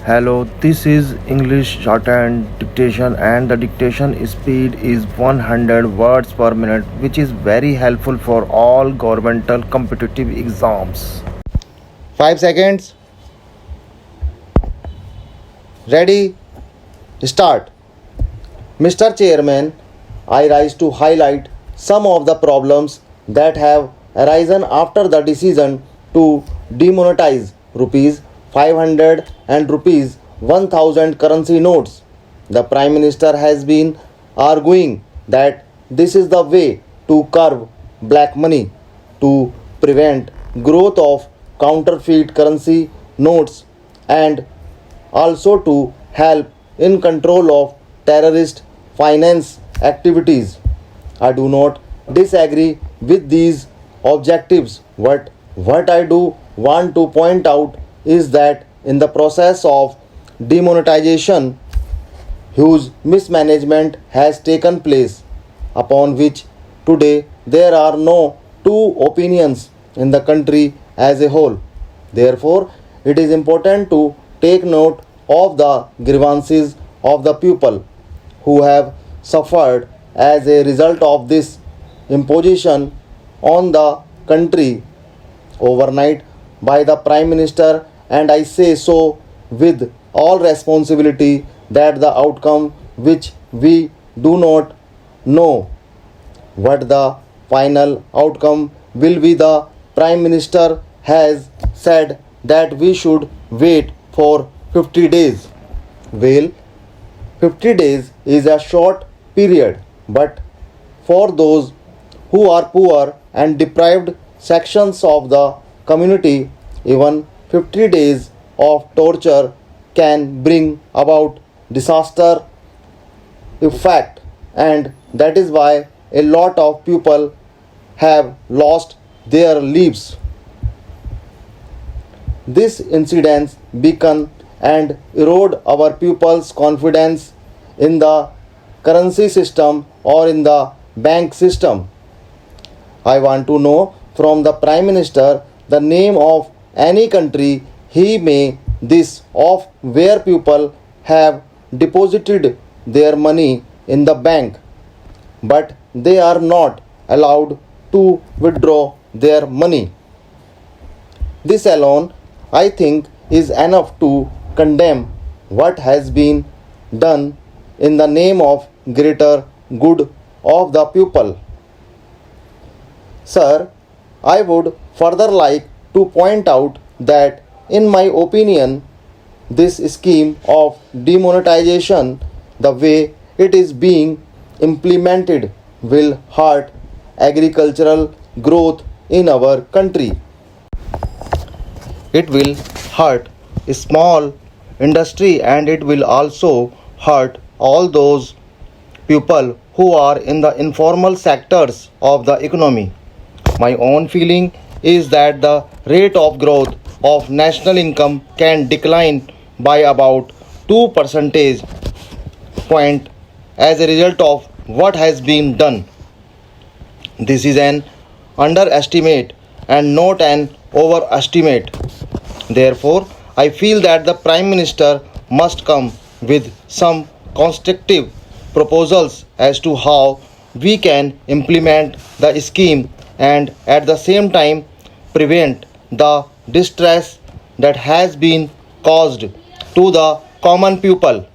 Hello, this is English Shorthand Dictation and the dictation speed is 100 words per minute, which is very helpful for all governmental competitive exams. 5 seconds. Ready? Start. Mr. Chairman, I rise to highlight some of the problems that have arisen after the decision to demonetize rupees 500 and rupees 1000 currency notes. The Prime Minister has been arguing that this is the way to curb black money, to prevent growth of counterfeit currency notes, and also to help in control of terrorist finance activities. I do not disagree with these objectives. What I do want to point out is that in the process of demonetization, huge mismanagement has taken place, upon which today there are no two opinions in the country as a whole. Therefore, it is important to take note of the grievances of the people who have suffered as a result of this imposition on the country overnight by the Prime Minister, and I say so with all responsibility that the outcome which we do not know what the final outcome will be. The Prime Minister has said that we should wait for 50 days. Well, 50 days is a short period, but for those who are poor and deprived sections of the community, even 50 days of torture can bring about disaster effect, and that is why a lot of people have lost their lives. These incidents weaken and erode our people's confidence in the currency system or in the bank system. I want to know from the Prime Minister the name of any country he may this of where people have deposited their money in the bank, but they are not allowed to withdraw their money. This alone, I think, is enough to condemn what has been done in the name of greater good of the people. Sir, I would further like to point out that, in my opinion, this scheme of demonetization, the way it is being implemented, will hurt agricultural growth in our country. It will hurt small industry, and it will also hurt all those people who are in the informal sectors of the economy. My own feeling is that the rate of growth of national income can decline by about 2 percentage point as a result of what has been done. This is an underestimate and not an overestimate. Therefore, I feel that the Prime Minister must come with some constructive proposals as to how we can implement the scheme and at the same time prevent the distress that has been caused to the common people.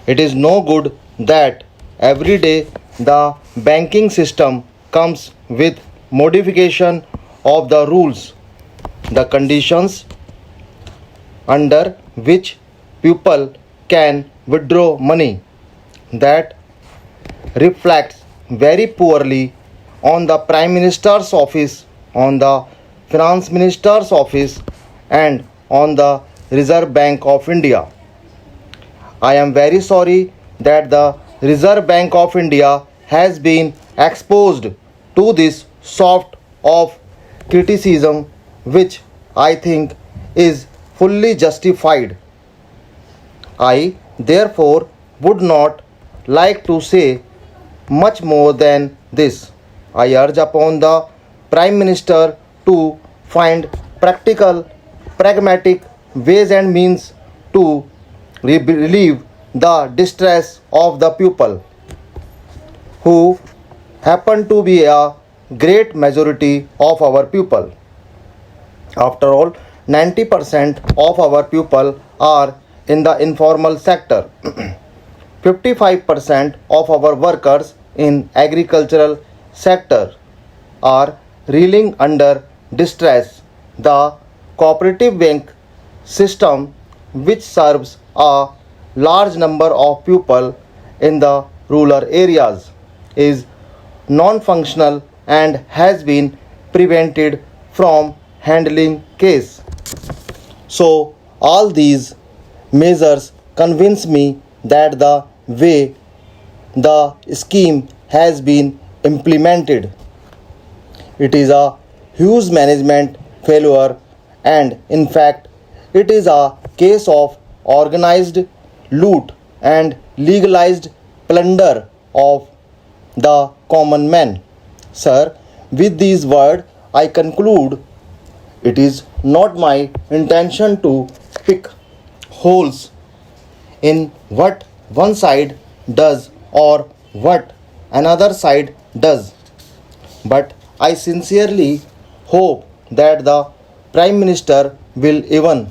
It is no good that every day the banking system comes with modification of the rules, the conditions under which people can withdraw money. That reflects very poorly on the Prime Minister's office, on the Finance Minister's office, and on the Reserve Bank of India. I am very sorry that the Reserve Bank of India has been exposed to this sort of criticism, which I think is fully justified. I therefore would not like to say much more than this. I urge upon the Prime Minister to find practical, pragmatic ways and means to relieve the distress of the people, who happen to be a great majority of our people. After all, 90% of our people are in the informal sector. 55% of our workers in agricultural sector are reeling under distress. The cooperative bank system, which serves a large number of people in the rural areas, is non-functional and has been prevented from handling case. So all these measures convince me that the way the scheme has been implemented, it is a huge management failure, and in fact it is a case of organized loot and legalized plunder of the common man. Sir, with these words I conclude it is not my intention to pick holes in what one side does or what another side does, but I sincerely hope that the Prime Minister will, even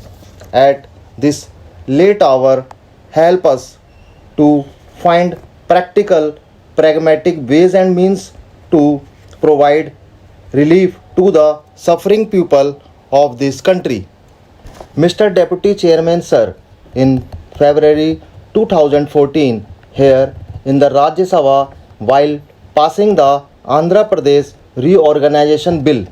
at this late hour, help us to find practical, pragmatic ways and means to provide relief to the suffering people of this country. Mr. Deputy Chairman, sir, in February 2014, here in the Rajya Sabha, while passing the Andhra Pradesh Reorganization Bill,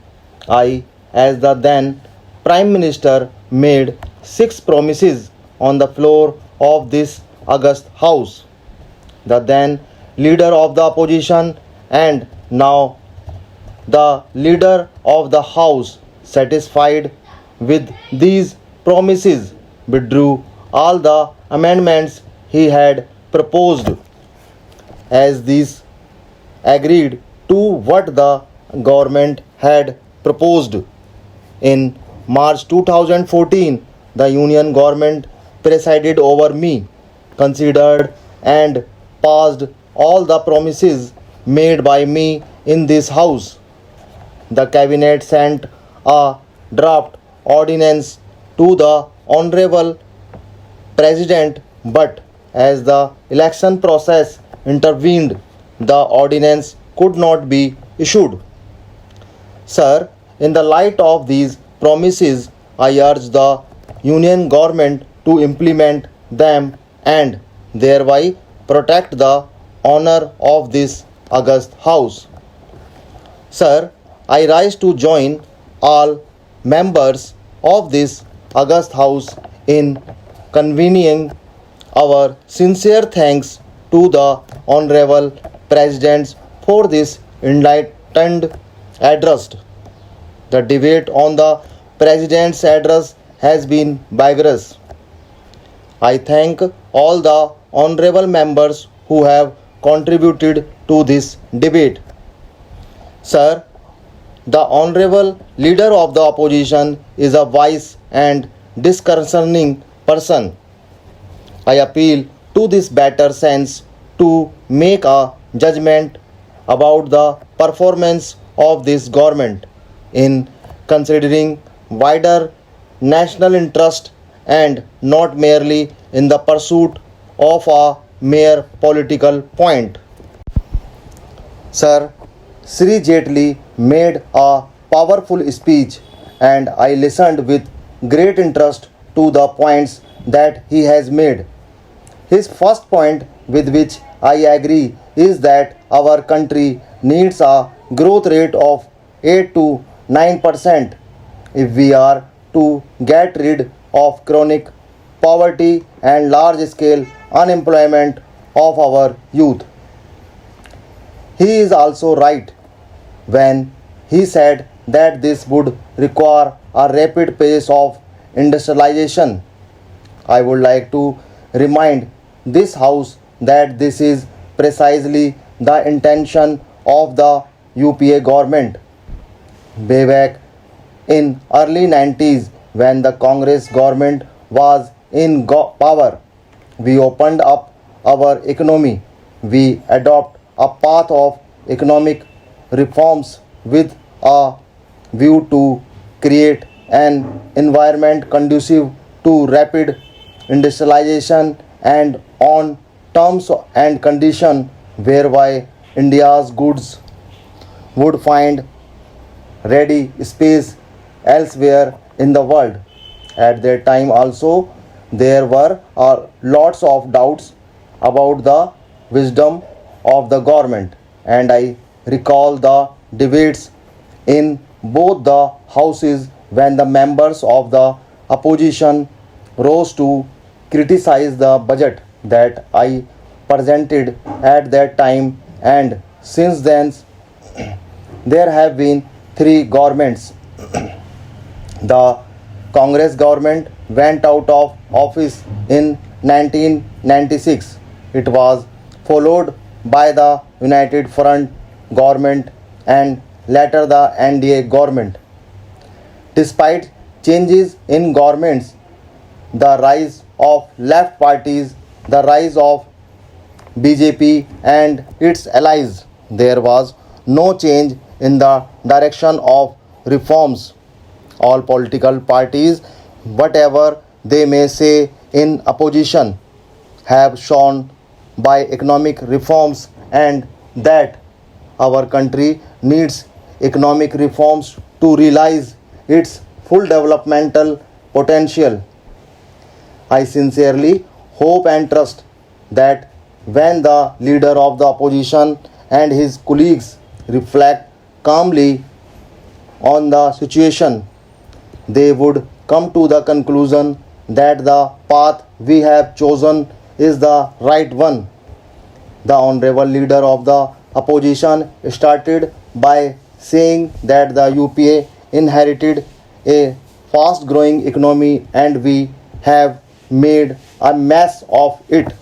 I, as the then Prime Minister, made 6 promises on the floor of this august House. The then leader of the opposition and now the leader of the House, satisfied with these promises, withdrew all the amendments he had proposed, as these agreed to what the government had proposed. In March 2014, the Union government presided over me, considered and passed all the promises made by me in this House. The Cabinet sent a draft ordinance to the Honorable President, but as the election process intervened, the ordinance could not be issued. Sir, in the light of these promises, I urge the Union government to implement them and thereby protect the honor of this august House. Sir, I rise to join all members of this august House in convening our sincere thanks to the Honorable President for this enlightened address. The debate on the President's address has been vigorous. I thank all the honorable members who have contributed to this debate. Sir, the honorable leader of the opposition is a wise and disconcerting person. I appeal to this better sense to make a judgment about the performance of this government in considering wider national interest and not merely in the pursuit of a mere political point. Sir, Sri Jaitley made a powerful speech and I listened with great interest to the points that he has made. His first point, with which I agree, is that our country needs a growth rate of 8 to 9% if we are to get rid of chronic poverty and large scale unemployment of our youth. He is also right when he said that this would require a rapid pace of industrialization. I would like to remind this House that this is precisely the intention of the UPA government. Way back in early 90s, when the Congress government was in power, we opened up our economy. We adopt a path of economic reforms with a view to create an environment conducive to rapid industrialization and on terms and conditions whereby India's goods would find ready space elsewhere in the world. At that time also there were lots of doubts about the wisdom of the government, and I recall the debates in both the houses when the members of the opposition rose to criticize the budget that I presented at that time. And since then there have been three governments. The Congress government went out of office in 1996. It was followed by the United Front government and later the NDA government. Despite changes in governments, the rise of left parties, the rise of BJP and its allies, there was no change in the direction of reforms. All political parties, whatever they may say in opposition, have shown by economic reforms and that our country needs economic reforms to realize its full developmental potential. I sincerely hope and trust that when the leader of the opposition and his colleagues reflect calmly on the situation, they would come to the conclusion that the path we have chosen is the right one. The honorable leader of the opposition started by saying that the UPA inherited a fast growing economy and we have made a mess of it.